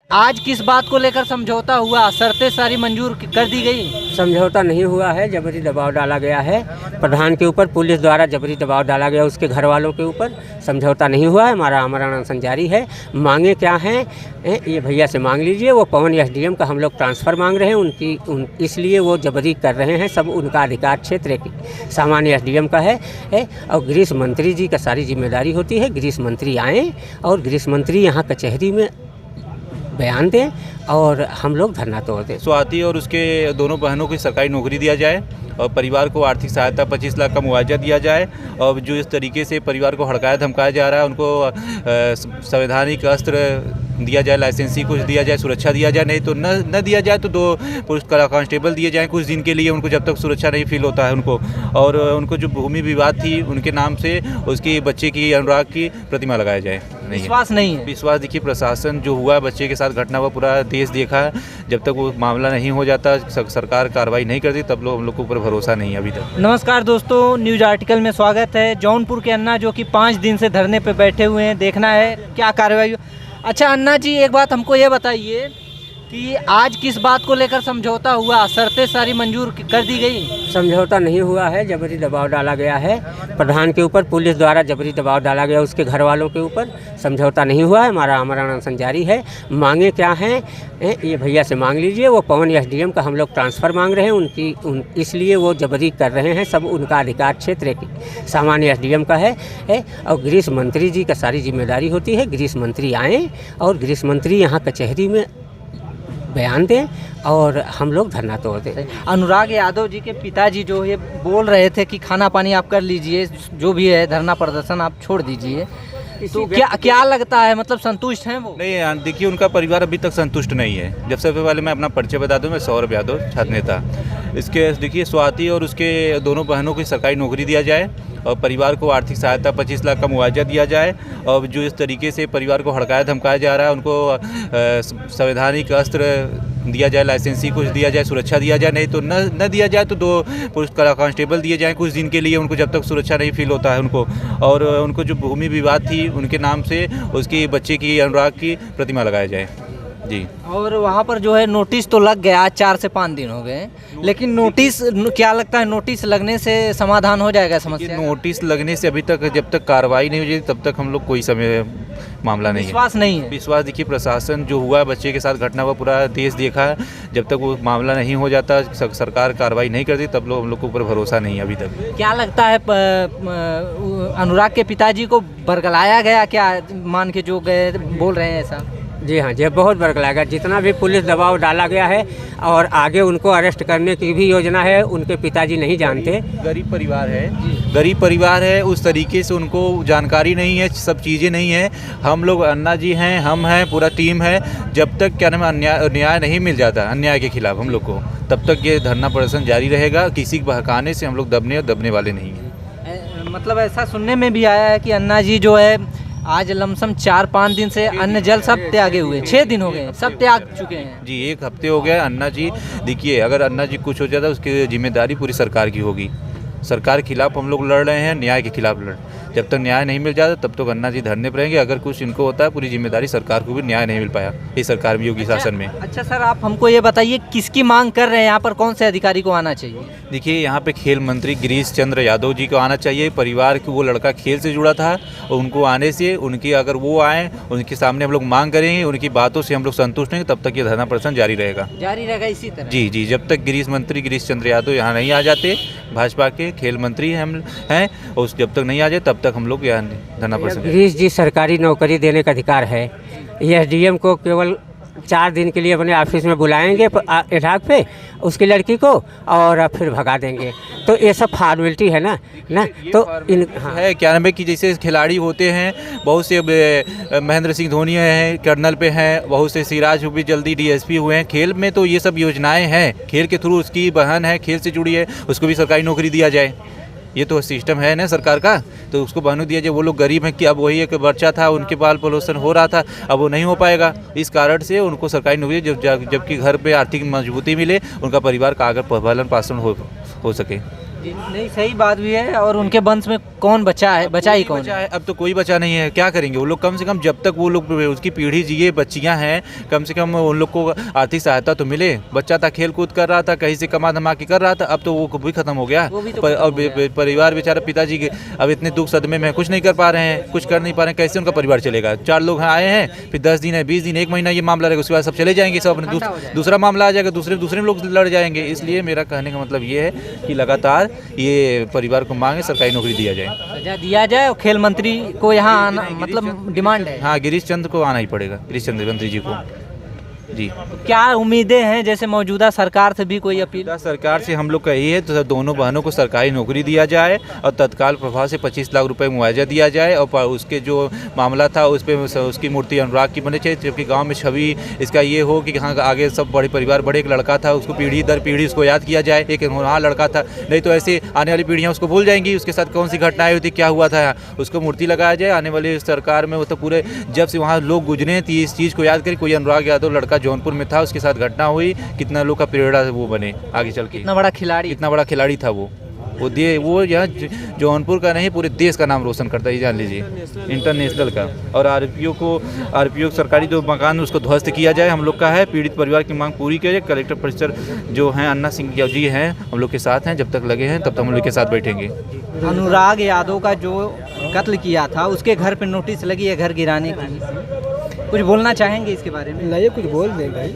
आज किस बात को लेकर समझौता हुआ? शर्तें सारी मंजूर कर दी गई? समझौता नहीं हुआ है, जबरी दबाव डाला गया है प्रधान के ऊपर, पुलिस द्वारा जबरी दबाव डाला गया उसके घर वालों के ऊपर। समझौता नहीं हुआ है, हमारा आमरण अनशन जारी है। मांगे क्या हैं ये भैया से मांग लीजिए। वो पवन एसडीएम का हम लोग ट्रांसफ़र मांग रहे हैं इसलिए वो जबरी कर रहे हैं। सब उनका अधिकार क्षेत्र सामान्य एसडीएम का है और गृह मंत्री जी का सारी जिम्मेदारी होती है। गृह मंत्री आएँ और गृह मंत्री यहाँ कचहरी में बयान दें और हम लोग धरना तोड़ दें। स्वाति और उसके दोनों बहनों को सरकारी नौकरी दिया जाए और परिवार को आर्थिक सहायता 25 लाख का मुआवजा दिया जाए। और जो इस तरीके से परिवार को हड़काया धमकाया जा रहा है उनको संवैधानिक अस्त्र दिया जाए, लाइसेंसी कुछ दिया जाए, सुरक्षा दिया जाए। नहीं तो न दिया जाए तो 2 पुलिस कांस्टेबल दिए जाएँ कुछ दिन के लिए उनको, जब तक सुरक्षा नहीं फील होता है उनको। और उनको जो भूमि विवाद थी उनके नाम से उसकी बच्चे की अनुराग की प्रतिमा लगाया जाए। विश्वास नहीं है। विश्वास देखिए, प्रशासन जो हुआ बच्चे के साथ घटना हुआ पूरा देश देखा है। जब तक वो मामला नहीं हो जाता, सरकार कार्रवाई नहीं करती, तब लोग हम लोग के ऊपर भरोसा नहीं है अभी तक। नमस्कार दोस्तों, न्यूज आर्टिकल में स्वागत है। जौनपुर के अन्ना जो कि 5 दिन से धरने पे बैठे हुए हैं, देखना है क्या कार्रवाई। अच्छा अन्ना जी, एक बात हमको ये बताइए कि आज किस बात को लेकर समझौता हुआ? शर्तें सारी मंजूर कर दी गई? समझौता नहीं हुआ है, जबरी दबाव डाला गया है प्रधान के ऊपर, पुलिस द्वारा जबरी दबाव डाला गया उसके घर वालों के ऊपर। समझौता नहीं हुआ है, हमारा आमरण अनशन जारी है। मांगे क्या हैं ये भैया से मांग लीजिए। वो पवन एसडीएम का हम लोग ट्रांसफ़र मांग रहे हैं इसलिए वो जबरी कर रहे हैं। सब उनका अधिकार क्षेत्र सामान्य एसडीएम का है और गृह मंत्री जी का सारी जिम्मेदारी होती है। गृह मंत्री आएँ और गृह मंत्री यहाँ कचहरी में बयान दें और हम लोग धरना तोड़ दें। अनुराग यादव जी के पिताजी जो ये बोल रहे थे कि खाना पानी आप कर लीजिए, जो भी है धरना प्रदर्शन आप छोड़ दीजिए, तो क्या लगता है, मतलब संतुष्ट हैं वो? नहीं, देखिए उनका परिवार अभी तक संतुष्ट नहीं है। जब सबसे पहले मैं अपना परिचय बता दूं, मैं सौरभ यादव, छात्र नेता। इसके देखिए स्वाति और उसके दोनों बहनों को सरकारी नौकरी दिया जाए और परिवार को आर्थिक सहायता 25 लाख का मुआवजा दिया जाए। और जो इस तरीके से परिवार को हड़काया धमकाया जा रहा है उनको संवैधानिक अस्त्र दिया जाए, लाइसेंसी कुछ दिया जाए, सुरक्षा दिया जाए। नहीं तो न दिया जाए तो 2 पुलिस कांस्टेबल दिए जाएँ कुछ दिन के लिए उनको, जब तक सुरक्षा नहीं फील होता है उनको। और उनको जो भूमि विवाद थी उनके नाम से उसकी बच्चे की अनुराग की प्रतिमा लगाया जाए जी। और वहाँ पर जो है नोटिस तो लग गया, 4 से 5 दिन हो गए, लेकिन नोटिस क्या लगता है नोटिस लगने से समाधान हो जाएगा समस्या? नोटिस लगने से अभी तक जब तक कार्रवाई नहीं हो जाती तब तक हम लोग कोई समय मामला नहीं है। विश्वास नहीं है। विश्वास देखिए, प्रशासन जो हुआ बच्चे के साथ घटना हुआ पूरा देश देखा है। जब तक वो मामला नहीं हो जाता, सरकार कार्रवाई नहीं करती, तब लोग हम लोग के ऊपर भरोसा नहीं है अभी तक। क्या लगता है अनुराग के पिताजी को बरगलाया गया क्या, मान के जो गए बोल रहे हैं ऐसा? जी हाँ, ये बहुत बरगलाया गया। जितना भी पुलिस दबाव डाला गया है और आगे उनको अरेस्ट करने की भी योजना है, उनके पिताजी नहीं जानते। गरीब परिवार है, उस तरीके से उनको जानकारी नहीं है, सब चीज़ें नहीं है। हम लोग अन्ना जी हैं, हम हैं, पूरा टीम है। जब तक क्या नाम है न्याय नहीं मिल जाता अन्याय के खिलाफ हम लोग को, तब तक ये धरना प्रदर्शन जारी रहेगा। किसी के बहकाने से हम लोग दबने वाले नहीं हैं। मतलब ऐसा सुनने में भी आया है कि अन्ना जी जो है आज लमसम 4-5 दिन से अन्न जल सब त्यागे हुए, 6 दिन हो गए सब त्याग चुके हैं जी। 1 हफ्ते हो गया अन्ना जी। देखिए अगर अन्ना जी कुछ हो जाता उसकी जिम्मेदारी पूरी सरकार की होगी। सरकार के खिलाफ हम लोग लड़ रहे हैं, न्याय के खिलाफ जब तक न्याय नहीं मिल जाता तब तक अन्ना जी धरने पर रहेंगे। अगर कुछ इनको होता है पूरी जिम्मेदारी सरकार को भी, न्याय नहीं मिल पाया इस सरकार में, योगी शासन में। अच्छा सर, आप हमको ये बताइए किसकी मांग कर रहे हैं, यहाँ पर कौन से अधिकारी को आना चाहिए? देखिए यहाँ पे खेल मंत्री गिरीश चंद्र यादव जी को आना चाहिए। परिवार की वो लड़का खेल से जुड़ा था और उनको आने से, उनकी अगर वो आए उनके सामने हम लोग मांग करेंगे, उनकी बातों से हम लोग संतुष्ट नहीं, तब तक ये धरना प्रदर्शन जारी रहेगा इसी तरह। जी, जब तक मंत्री गिरीश चंद्र यादव यहाँ नहीं आ जाते, भाजपा के खेल मंत्री हम हैं, और जब तक नहीं आ जाए तब तक हम लोग यहाँ धरना प्रदर्शन। गिरीश जी सरकारी नौकरी देने का अधिकार है। एसडीएम को केवल 4 दिन के लिए अपने ऑफिस में बुलाएंगे एठाक पे उसकी लड़की को और फिर भगा देंगे। तो ये सब फॉर्मेलिटी है ना तो है क्या नाम है कि जैसे खिलाड़ी होते हैं बहुत से, महेंद्र सिंह धोनी हैं कर्नल पे हैं, बहुत से सिराज भी जल्दी डीएसपी हुए हैं। खेल में तो ये सब योजनाएं हैं, खेल के थ्रू उसकी बहन है खेल से जुड़ी है, उसको भी सरकारी नौकरी दिया जाए। ये तो सिस्टम है ना सरकार का, तो उसको बहनों दिया जाए। वो लोग गरीब हैं कि अब वही एक बच्चा था, उनके बाल पोषण हो रहा था, अब वो नहीं हो पाएगा। इस कारण से उनको सरकारी नौकरी, जबकि घर पे आर्थिक मजबूती मिले, उनका परिवार का आगे भरण पोषण हो सके। नहीं, सही बात भी है। और उनके वंश में कौन बचा है, बचा ही कौन बचा है? है? अब तो कोई बचा नहीं है। क्या करेंगे वो लोग? कम से कम जब तक वो लोग उसकी पीढ़ी जिए, बच्चियां हैं, कम से कम उन लोग को आर्थिक सहायता तो मिले। बच्चा था खेल कूद कर रहा था, कहीं से कमा धमा के कर रहा था, अब तो वो भी खत्म हो गया। वो भी तो अब परिवार बेचारा पिताजी के अब इतने दुख सदमे में कुछ नहीं कर पा रहे हैं, कुछ कर नहीं पा रहे हैं, कैसे उनका परिवार चलेगा? 4 लोग आए हैं, फिर 10 दिन है, 20 दिन, 1 महीना ये मामला रहेगा, उसके बाद सब चले जाएंगे, सब अपने दूसरा मामला आ जाएगा, दूसरे लोग लड़ जाएंगे। इसलिए मेरा कहने का मतलब ये है कि लगातार ये परिवार को मांगे सरकारी नौकरी दिया जाए। सजा दिया जाए और खेल मंत्री को यहाँ आना मतलब डिमांड है। हाँ, गिरीश चंद्र को आना ही पड़ेगा, गिरीश चंद्र मंत्री जी को। जी, क्या उम्मीदें हैं? जैसे मौजूदा सरकार से भी कोई अपील? सरकार से हम लोग का यही है तो दोनों बहनों को सरकारी नौकरी दिया जाए और तत्काल प्रभाव से 25 लाख रुपए मुआवजा दिया जाए। और उसके जो मामला था उस पर उसकी मूर्ति अनुराग की बने चाहिए, जबकि गांव में छवि इसका ये हो कि हाँ आगे सब बड़े परिवार, बड़े एक लड़का था, उसको पीढ़ी दर पीढ़ी उसको याद किया जाए, एक हाँ लड़का था। नहीं तो ऐसे आने वाली पीढ़ियाँ उसको भूल जाएंगी, उसके साथ कौन सी घटनाएं हुई थी, क्या हुआ था, उसको मूर्ति लगाया जाए। आने वाली सरकार में वो तो पूरे जब से वहाँ लोग गुजरे थे इस चीज़ को याद करें। कोई अनुराग यादव लड़का जौनपुर में था, उसके साथ घटना हुई, कितना लोग का प्रेरणा वो बने आगे चल के। इतना बड़ा खिलाड़ी, इतना बड़ा खिलाड़ी था वो यहाँ जौनपुर का नहीं पूरे देश का नाम रोशन करता है, ये जान लीजिए, इंटरनेशनल का। और आरपीओ सरकारी जो मकान उसको ध्वस्त किया जाए, हम लोग का है। पीड़ित परिवार की मांग पूरी करें। कलेक्टर परिसर जो हैं अन्ना सिंह जी हैं, हम लोग के साथ हैं, जब तक लगे हैं तब तक हम लोग के साथ बैठेंगे। अनुराग यादव का जो कत्ल किया था उसके घर पे नोटिस लगी है घर गिराने की, कुछ बोलना चाहेंगे इसके बारे में? नहीं, कुछ बोल दें भाई।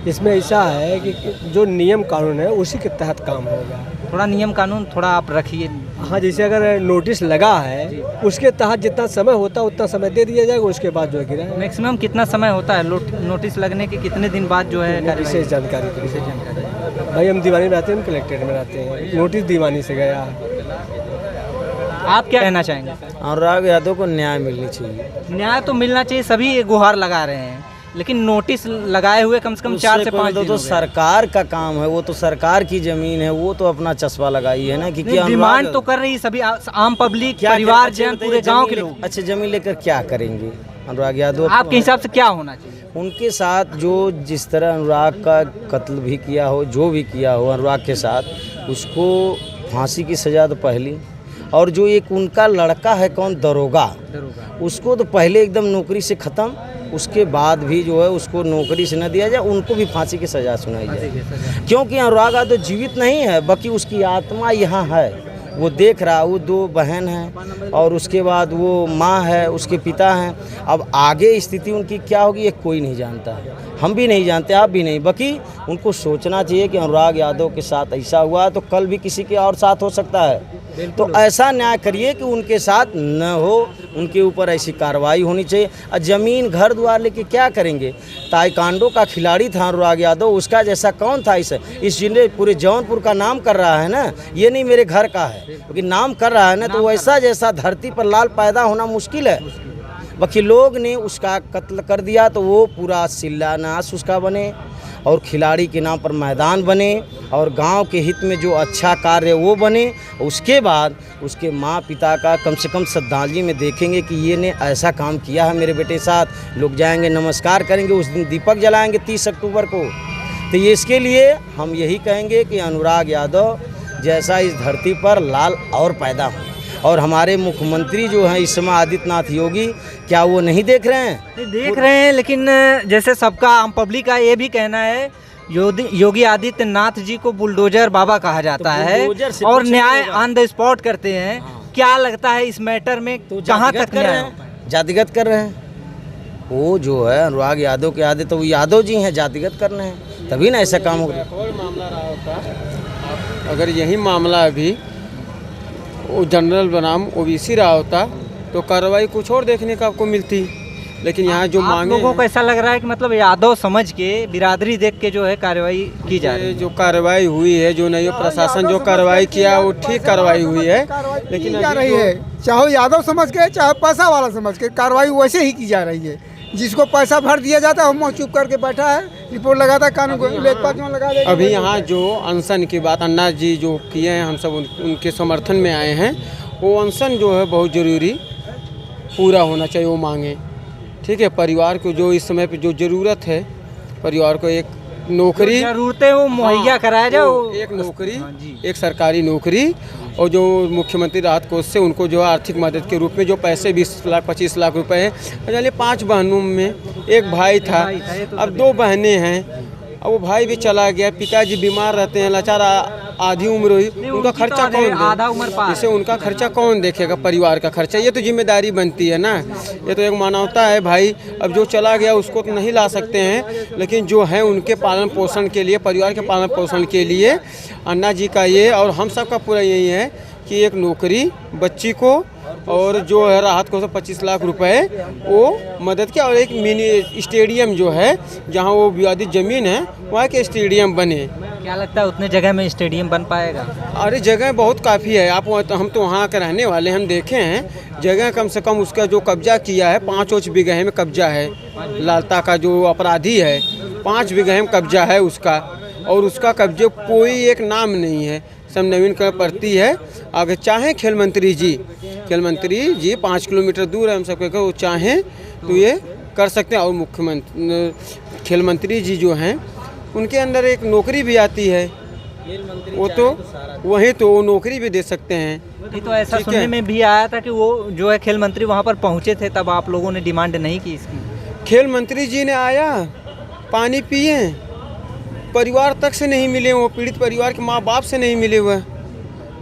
इसमें ऐसा है कि जो नियम कानून है उसी के तहत काम होगा। थोड़ा नियम कानून थोड़ा आप रखिए। हाँ, जैसे अगर नोटिस लगा है उसके तहत जितना समय होता है उतना समय दे दिया जाएगा, उसके बाद जो है गिरा। मैक्सिमम कितना समय होता है नोटिस लगने के? कितने दिन बाद जो है विशेष जानकारी भाई, हम दीवानी में रहते हैं, हम कलेक्ट्रेट में रहते हैं, नोटिस दीवानी से गया है। आप क्या कहना चाहेंगे? अनुराग यादव को न्याय मिलनी चाहिए। न्याय तो मिलना चाहिए, सभी गुहार लगा रहे हैं, लेकिन नोटिस लगाए हुए कम से कम 4 से 5 दिन तो सरकार का काम है, वो तो सरकार की जमीन है, वो तो अपना चस्पा लगाई है ना कि क्या डिमांड तो कर रही सभी आम पब्लिक, परिवार जन, पूरे गांव के लोग। अच्छा, जमीन लेकर क्या करेंगे अनुराग यादव? आपके हिसाब से क्या होना चाहिए? उनके साथ जो जिस तरह अनुराग का कत्ल भी किया हो, जो भी किया हो अनुराग के साथ, उसको फांसी की सजा तो पहली। और जो एक उनका लड़का है कौन, दरोगा, उसको तो पहले एकदम नौकरी से ख़त्म, उसके बाद भी जो है उसको नौकरी से न दिया जाए, उनको भी फांसी की सज़ा सुनाई जाए। क्योंकि अनुराग यादव जीवित नहीं है, बल्कि उसकी आत्मा यहाँ है, वो देख रहा। वो 2 बहन हैं और उसके बाद वो माँ है, उसके पिता हैं। अब आगे स्थिति उनकी क्या होगी ये कोई नहीं जानता है, हम भी नहीं जानते, आप भी नहीं। बाकी उनको सोचना चाहिए कि अनुराग यादव के साथ ऐसा हुआ तो कल भी किसी के और साथ हो सकता है। तो ऐसा न्याय करिए कि उनके साथ न हो, उनके ऊपर ऐसी कार्रवाई होनी चाहिए। और ज़मीन घर द्वार लेके क्या करेंगे? ताइक्वांडो का खिलाड़ी था अनुराग यादव, उसका जैसा कौन था इस जिले पूरे जौनपुर का नाम कर रहा है ना। ये नहीं मेरे घर का है, क्योंकि नाम कर रहा है ना, तो वैसा जैसा धरती पर लाल पैदा होना मुश्किल है। बाकी लोग ने उसका कत्ल कर दिया तो वो पूरा शिलान्यास उसका बने और खिलाड़ी के नाम पर मैदान बने और गांव के हित में जो अच्छा कार्य वो बने। उसके बाद उसके माँ पिता का कम से कम श्रद्धांजलि में देखेंगे कि ये ने ऐसा काम किया है मेरे बेटे साथ। लोग जाएंगे, नमस्कार करेंगे, उस दिन दीपक जलाएंगे 30 अक्टूबर को। तो ये इसके लिए हम यही कहेंगे कि अनुराग यादव जैसा इस धरती पर लाल और पैदा हो। और हमारे मुख्यमंत्री जो हैं इस समय आदित्यनाथ योगी, क्या वो नहीं देख रहे हैं? नहीं देख रहे हैं, लेकिन जैसे सबका आम पब्लिक का ये भी कहना है योगी आदित्यनाथ जी को बुलडोजर बाबा कहा जाता है और न्याय ऑन द स्पॉट करते हैं। क्या लगता है इस मैटर में कहाँ तक कर रहे हैं? जातिगत कर रहे हैं। वो जो है अनुराग यादव के आदि तो वो यादव जी हैं, जातिगत कर रहे हैं, तभी ना ऐसा काम हो रहा है। मामला रहा होता, अगर यही मामला अभी वो जनरल बनाम ओबीसी रहा होता तो कार्रवाई कुछ और देखने का आपको मिलती। लेकिन यहाँ जो मांगे लोगों को ऐसा लग रहा है कि मतलब यादव समझ के, बिरादरी देख के जो है कार्रवाई की जा रही है। जो कार्रवाई हुई है, जो नहीं प्रशासन जो कार्रवाई किया वो ठीक कार्रवाई हुई है, लेकिन जा रही है, चाहे यादव समझ के चाहे पैसा वाला समझ के, कार्रवाई वैसे ही की जा रही है। जिसको पैसा भर दिया जाता है वो चुप करके बैठा है, रिपोर्ट लगाता है, कानून को लेखपाल क्यों लगा देगा। अभी यहाँ जो अनशन की बात अन्ना जी जो किए हैं, हम सब उनके समर्थन में आए हैं। वो अनशन जो है बहुत ज़रूरी पूरा होना चाहिए, वो मांगे। ठीक है, परिवार को जो इस समय पे जो ज़रूरत है, परिवार को एक नौकरी, जरूरतें वो मुहैया कराया जाए वो। एक नौकरी, हाँ जी। एक सरकारी नौकरी, और जो मुख्यमंत्री राहत कोष से उनको जो है आर्थिक मदद के रूप में जो पैसे 20 लाख 25 लाख रुपए हैं। चलिए 5 बहनों में एक भाई था, अब 2 बहनें हैं। अब वो भाई भी चला गया, पिताजी बीमार रहते हैं, लाचार आधी उम्र हुई, उनका उनकी खर्चा तो कौन आधा उम्र पार जैसे उनका खर्चा कौन देखेगा, परिवार का खर्चा, ये तो जिम्मेदारी बनती है ना। ये तो एक मानवता है भाई। अब जो चला गया उसको तो नहीं ला सकते हैं, लेकिन जो है उनके पालन पोषण के लिए, परिवार के पालन पोषण के लिए अन्ना जी का ये और हम सब का पूरा यही है कि एक नौकरी बच्ची को, और जो है राहत को 25 लाख रुपए वो मदद किया, और एक मिनी स्टेडियम जो है जहां वो विवादित ज़मीन है वहाँ के स्टेडियम बने। क्या लगता है उतने जगह में स्टेडियम बन पाएगा? अरे जगह बहुत काफ़ी है, आप हम तो वहाँ के रहने वाले, हम देखे हैं जगह कम से कम उसका जो कब्जा किया है 5 बीघे में कब्जा है। लालता का जो अपराधी है 5 बीघे में कब्जा है उसका, और उसका कब्जे कोई एक नाम नहीं है, सब नवीन का पड़ती है। अगर चाहें खेल मंत्री जी 5 किलोमीटर दूर है हम सबके, वो चाहें तो ये कर सकते हैं। और मुख्यमंत्री खेल मंत्री जी जो हैं उनके अंदर एक नौकरी भी आती है, वो तो वहीं तो वो नौकरी भी दे सकते हैं। नहीं तो ऐसा ठीक है। सुनने में भी आया था कि वो जो है खेल मंत्री वहाँ पर पहुँचे थे, तब आप लोगों ने डिमांड नहीं की इसकी। खेल मंत्री जी ने आया, पानी पिए, परिवार तक से नहीं मिले, वो पीड़ित परिवार के माँ बाप से नहीं मिले हुए।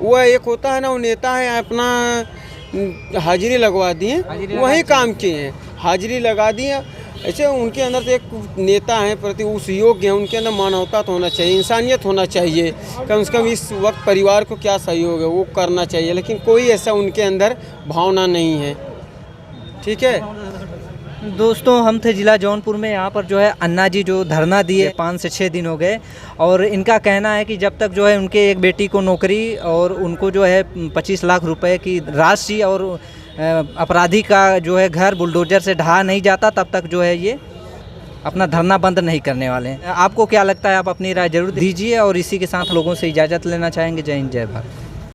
वो एक होता है ना, वो नेता है, अपना हाजिरी लगवा दिए, वही काम किए हैं, हाजिरी लगा दिए। ऐसे उनके अंदर तो एक नेता हैं प्रति उस योग्य है, उनके अंदर मानवता तो होना चाहिए, इंसानियत होना चाहिए, कम से कम इस वक्त परिवार को क्या सहयोग है वो करना चाहिए, लेकिन कोई ऐसा उनके अंदर भावना नहीं है। ठीक है दोस्तों, हम थे जिला जौनपुर में। यहाँ पर जो है अन्ना जी जो धरना दिए 5 से 6 दिन हो गए, और इनका कहना है कि जब तक जो है उनके एक बेटी को नौकरी और उनको जो है 25 लाख रुपए की राशि और अपराधी का जो है घर बुलडोजर से ढहा नहीं जाता, तब तक जो है ये अपना धरना बंद नहीं करने वाले हैं। आपको क्या लगता है? आप अपनी राय जरूर दीजिए, और इसी के साथ लोगों से इजाज़त लेना चाहेंगे। जय हिंद, जय भारत।